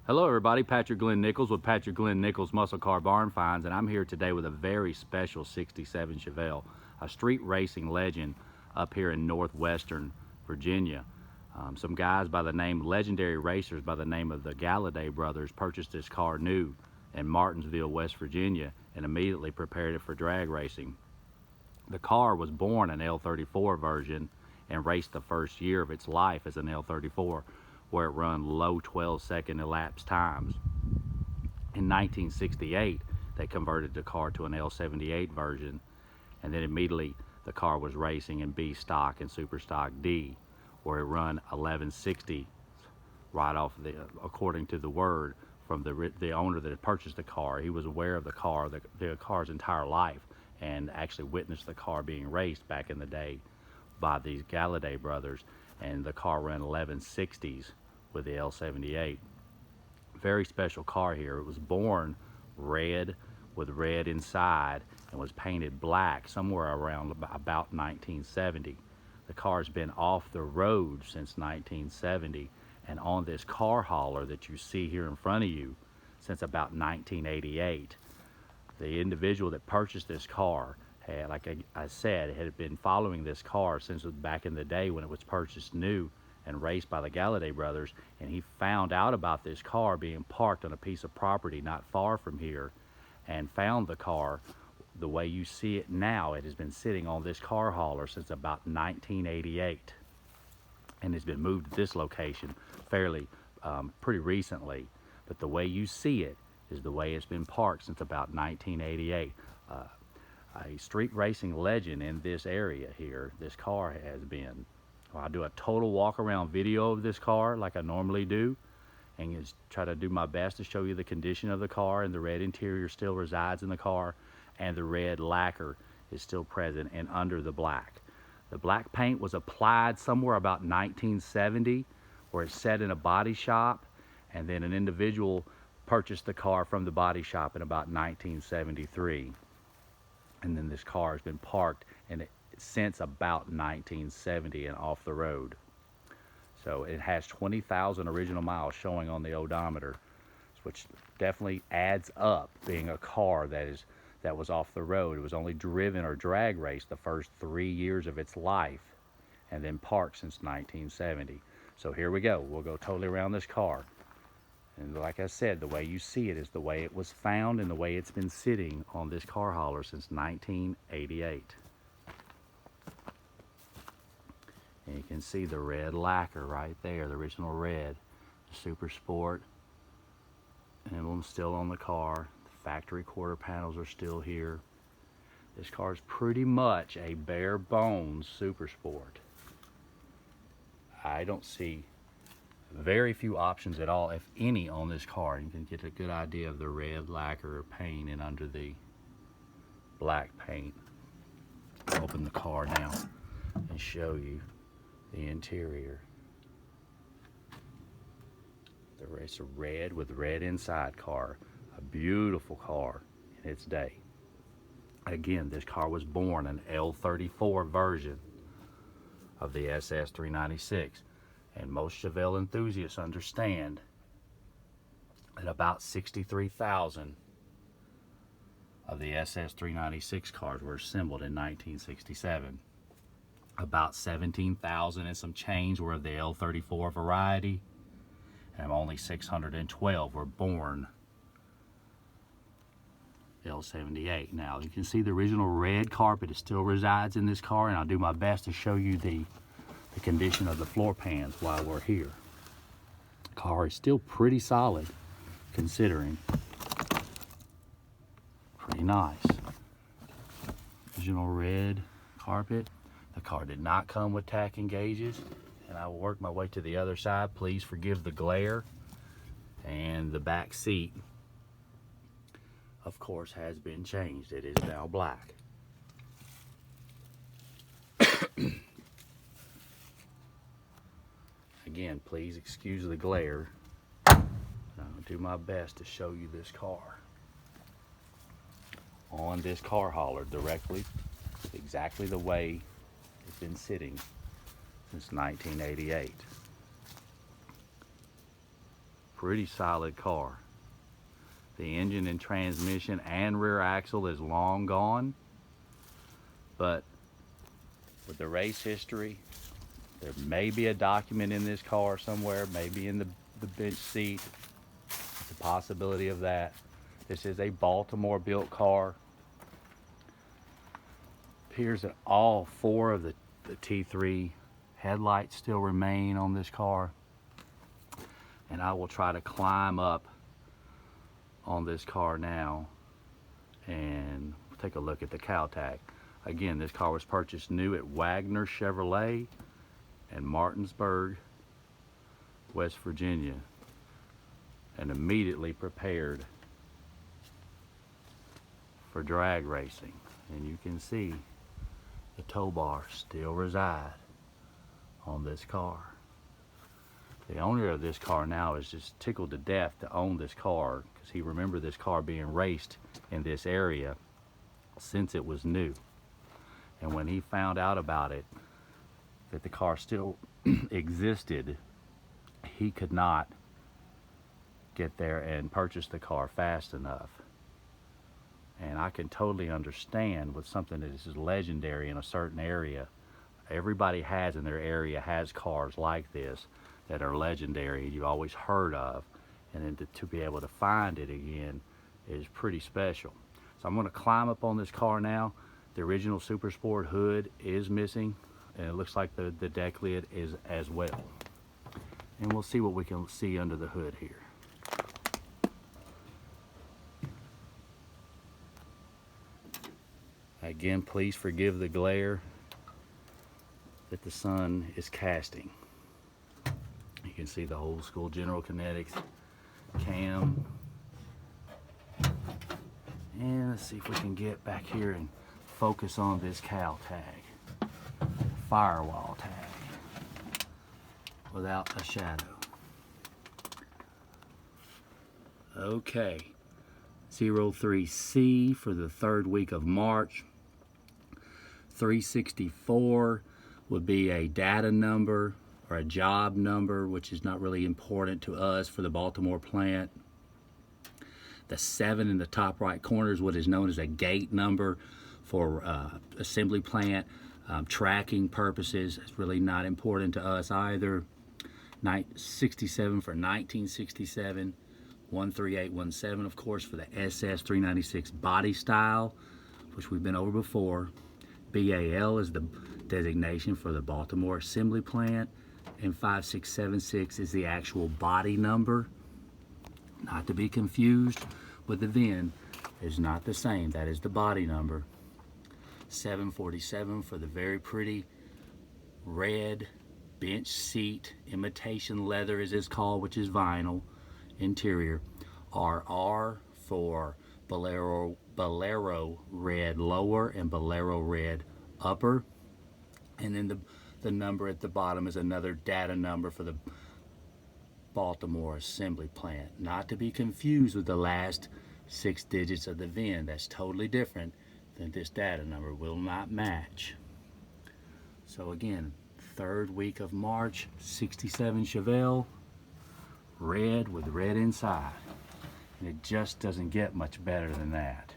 Hello everybody, Patrick Glenn Nichols with Patrick Glenn Nichols Muscle Car Barn Finds, and I'm here today with a very special 67 Chevelle, a street racing legend up here in northwestern Virginia. Some guys by the name, legendary racers by the name of the Golliday Brothers, purchased this car new in Martinsburg, West Virginia, and immediately prepared it for drag racing. The car was born an L34 version and raced the first year of its life as an L34, where it run low 12-second elapsed times. In 1968, they converted the car to an L78 version, and then immediately the car was racing in B stock and Super Stock D, where it run 1160 right off the, according to the word from the owner that had purchased the car. He was aware of the car's entire life, and actually witnessed the car being raced back in the day by these Golliday brothers, and the car ran 1160s with the L78. Very special car here. It was born red with red inside and was painted black somewhere around about 1970. The car's been off the road since 1970 and on this car hauler that you see here in front of you since about 1988. The individual that purchased this car had, like I said, had been following this car since back in the day when it was purchased new and raced by the Golliday brothers, and he found out about this car being parked on a piece of property not far from here, and found the car the way you see it now. It has been sitting on this car hauler since about 1988, and has been moved to this location fairly pretty recently, but the way you see it is the way it's been parked since about 1988. A street racing legend in this area here, this car has been. I'll do a total walk around video of this car like I normally do, and just try to do my best to show you the condition of the car, and the red interior still resides in the car, and the red lacquer is still present and under the black. The black paint was applied somewhere about 1970, where it's set in a body shop, and then an individual purchased the car from the body shop in about 1973. And then this car has been parked since about 1970 and off the road. So it has 20,000 original miles showing on the odometer, which definitely adds up, being a car that was off the road. It was only driven or drag raced the first 3 years of its life, and then parked since 1970. So here we go. We'll go totally around this car. And like I said, the way you see it is the way it was found and the way it's been sitting on this car hauler since 1988. And you can see the red lacquer right there, the original red, the Super Sport emblem still on the car. The factory quarter panels are still here. This car is pretty much a bare bones Super Sport. I don't see very few options at all, if any, on this car. You can get a good idea of the red lacquer paint and under the black paint. I'll open the car now and show you the interior. It's a red with red inside car. A beautiful car in its day. Again, this car was born an L34 version of the SS396. And most Chevelle enthusiasts understand that about 63,000 of the SS396 cars were assembled in 1967. About 17,000 and some change were of the L34 variety, and only 612 were born L78. Now you can see the original red carpet still resides in this car, and I'll do my best to show you the condition of the floor pans while we're here. The car is still pretty solid, considering. Pretty nice. Original red carpet. The car did not come with tacking gauges, and I will work my way to the other side. Please forgive the glare. And the back seat, of course, has been changed. It is now black. Again, please excuse the glare. I'll do my best to show you this car on this car hauler directly, exactly the way it's been sitting since 1988. pretty solid car. The engine and transmission and rear axle is long gone, but with the race history, there may be a document in this car somewhere, maybe in the bench seat. It's a possibility of that. This is a Baltimore built car. Appears that all four of the T3 headlights still remain on this car. And I will try to climb up on this car now and take a look at the cow tag. Again, this car was purchased new at Wagner Chevrolet in Martinsburg, West Virginia, and immediately prepared for drag racing. And you can see the tow bar still reside on this car. The owner of this car now is just tickled to death to own this car, because he remembered this car being raced in this area since it was new. And when he found out about it, that the car still existed, he could not get there and purchase the car fast enough. And I can totally understand with something that is legendary in a certain area. Everybody has in their area has cars like this that are legendary, you've always heard of, and then to be able to find it again is pretty special. So I'm going to climb up on this car now. The original Super Sport hood is missing, and it looks like the deck lid is as well. And we'll see what we can see under the hood here. Again, please forgive the glare that the sun is casting. You can see the old school General Kinetics cam. And let's see if we can get back here and focus on this cow tag, firewall tag, without a shadow. Okay, 03C for the third week of March. 364 would be a data number or a job number, which is not really important to us for the Baltimore plant. The 7 in the top right corner is what is known as a gate number for assembly plant tracking purposes. It's really not important to us either. 67 for 1967. 13817, of course, for the SS396 body style, which we've been over before. BAL is the designation for the Baltimore assembly plant, and 5676 is the actual body number. Not to be confused with the VIN, is not the same. That is the body number. 747 for the very pretty red bench seat, imitation leather as it's called, which is vinyl interior. RR for Bolero red lower and Bolero red upper. And then the number at the bottom is another data number for the Baltimore assembly plant. Not to be confused with the last 6 digits of the VIN. That's totally different than this data number. Will not match. So again, third week of March, 67 Chevelle, red with red inside. And it just doesn't get much better than that.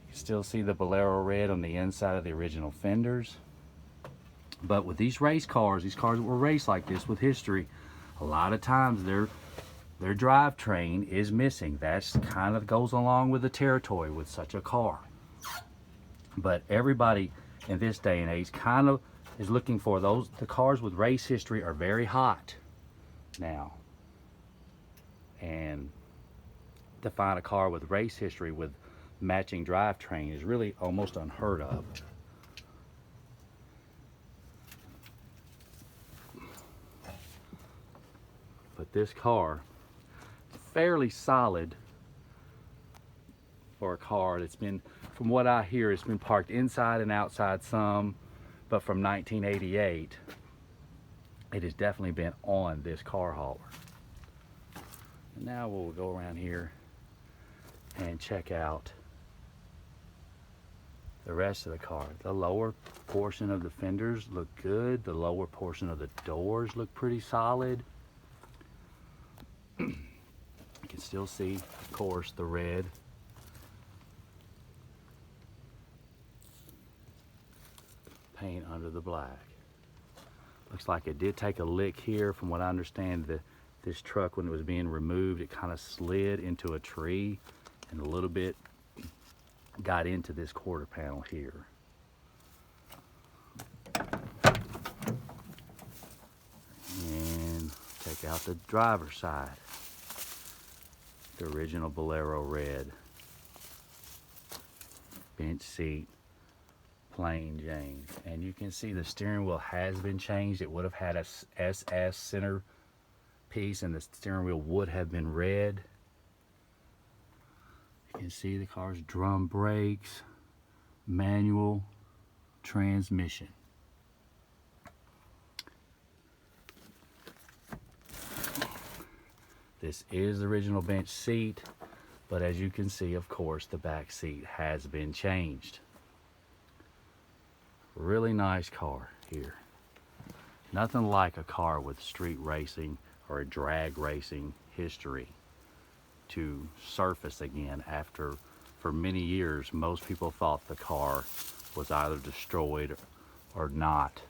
You can still see the Bolero red on the inside of the original fenders. But with these race cars, these cars that were raced like this with history, a lot of times their drivetrain is missing. That's kind of goes along with the territory with such a car. But everybody in this day and age kind of is looking for those. The cars with race history are very hot now. And to find a car with race history with matching drivetrain is really almost unheard of. But this car, fairly solid for a car that's been, from what I hear, it's been parked inside and outside some, but from 1988, it has definitely been on this car hauler. And now we'll go around here and check out the rest of the car. The lower portion of the fenders look good. The lower portion of the doors look pretty solid. still see, of course, the red. Paint under the black. Looks like it did take a lick here. From what I understand, this truck, when it was being removed, it kind of slid into a tree and a little bit got into this quarter panel here. And take out the driver's side. The original Bolero red. Bench seat, plain Jane. And you can see the steering wheel has been changed. It would have had a SS center piece and the steering wheel would have been red. You can see the car's drum brakes, manual transmission. This is the original bench seat, but as you can see, of course, the back seat has been changed. Really nice car here. Nothing like a car with street racing or a drag racing history to surface again after, for many years, most people thought the car was either destroyed or not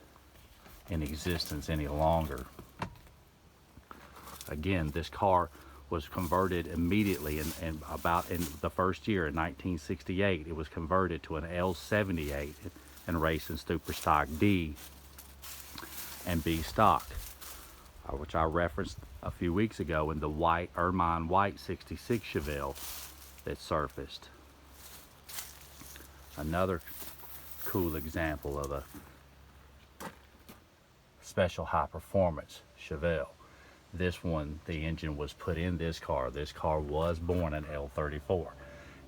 in existence any longer. Again, this car was converted immediately in the first year, in 1968. It was converted to an L78 and raced in Super Stock D and B stock, which I referenced a few weeks ago in the white ermine white 66 Chevelle that surfaced. Another cool example of a special high performance Chevelle. This one, the engine was put in this car. This car was born an L34.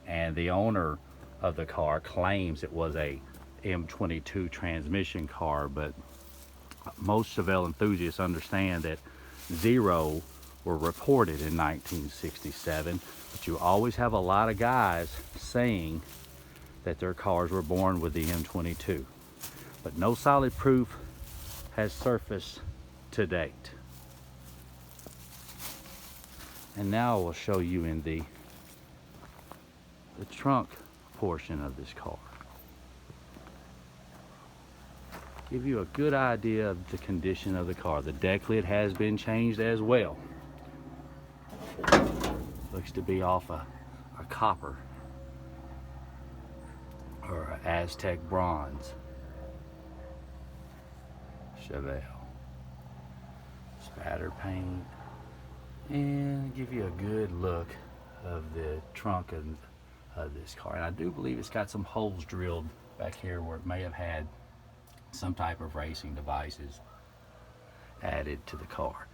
And the owner of the car claims it was a M22 transmission car, but most Chevelle enthusiasts understand that 0 were reported in 1967, but you always have a lot of guys saying that their cars were born with the M22. But no solid proof has surfaced to date. And now I will show you in the trunk portion of this car. Give you a good idea of the condition of the car. The deck lid has been changed as well. Looks to be off a copper or an Aztec bronze Chevelle. Spatter paint. And give you a good look of the trunk of this car. And I do believe it's got some holes drilled back here where it may have had some type of racing devices added to the car.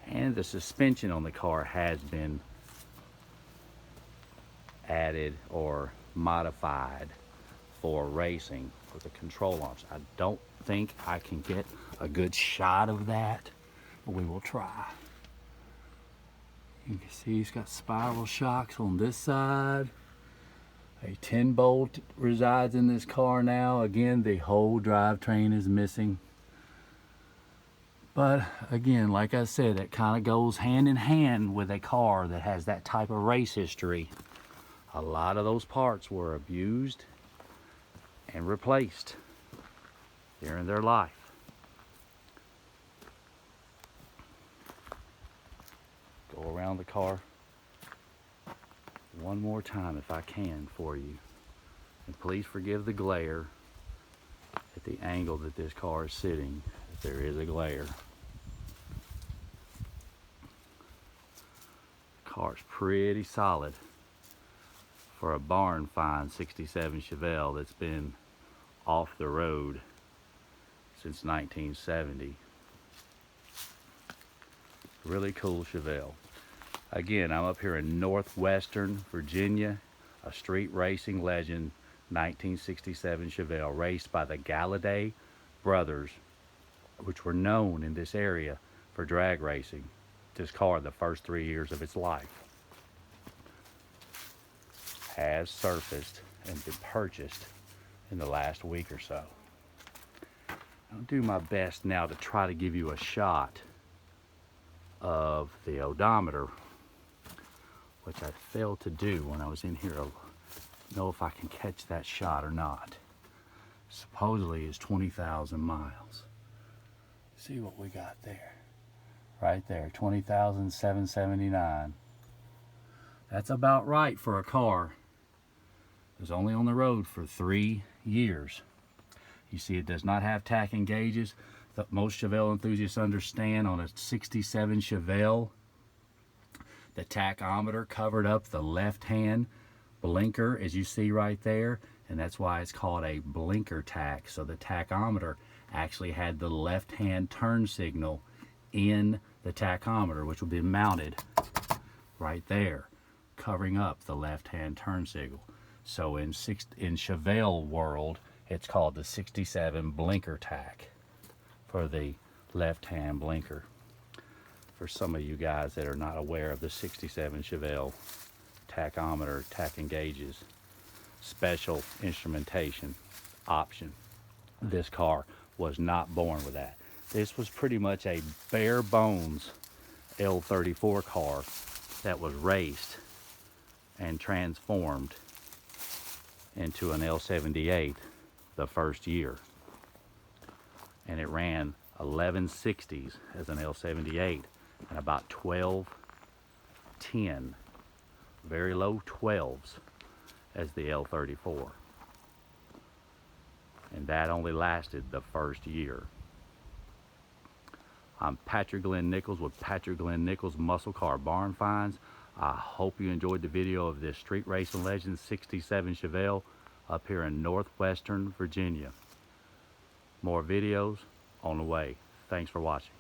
And the suspension on the car has been added or modified for racing with the control arms. I don't think I can get a good shot of that, but we will try. You can see it's got spiral shocks on this side. A 10 bolt resides in this car now. Again, the whole drivetrain is missing. But again, like I said, it kind of goes hand in hand with a car that has that type of race history. A lot of those parts were abused and replaced during their life. Go around the car one more time if I can for you. And please forgive the glare at the angle that this car is sitting, if there is a glare. The car's pretty solid for a barn find 67 Chevelle that's been off the road since 1970. Really cool Chevelle. Again, I'm up here in northwestern Virginia, a street racing legend, 1967 Chevelle, raced by the Golliday Brothers, which were known in this area for drag racing. This car, the first 3 years of its life, has surfaced and been purchased in the last week or so. I'll do my best now to try to give you a shot of the odometer which I failed to do when I was in here. I know if I can catch that shot or not. Supposedly is 20,000 miles. See what we got there. Right there, 20,779. That's about right for a car. It was only on the road for 3 years. You see, it does not have tacking gauges. Most Chevelle enthusiasts understand on a 67 Chevelle, the tachometer covered up the left-hand blinker, as you see right there, and that's why it's called a blinker tack. So the tachometer actually had the left-hand turn signal in the tachometer, which will be mounted right there, covering up the left-hand turn signal. So in Chevelle world, it's called the 67 blinker tack for the left-hand blinker. For some of you guys that are not aware of the 67 Chevelle tachometer, tacking gauges, special instrumentation option, this car was not born with that. This was pretty much a bare bones L34 car that was raced and transformed into an L78 the first year. And it ran 1160s as an L78 and about 1210, very low 12s as the L34. And that only lasted the first year. I'm Patrick Glenn Nichols with Patrick Glenn Nichols Muscle Car Barn Finds. I hope you enjoyed the video of this street racing legend 67 Chevelle up here in northwestern Virginia. More videos on the way. Thanks for watching.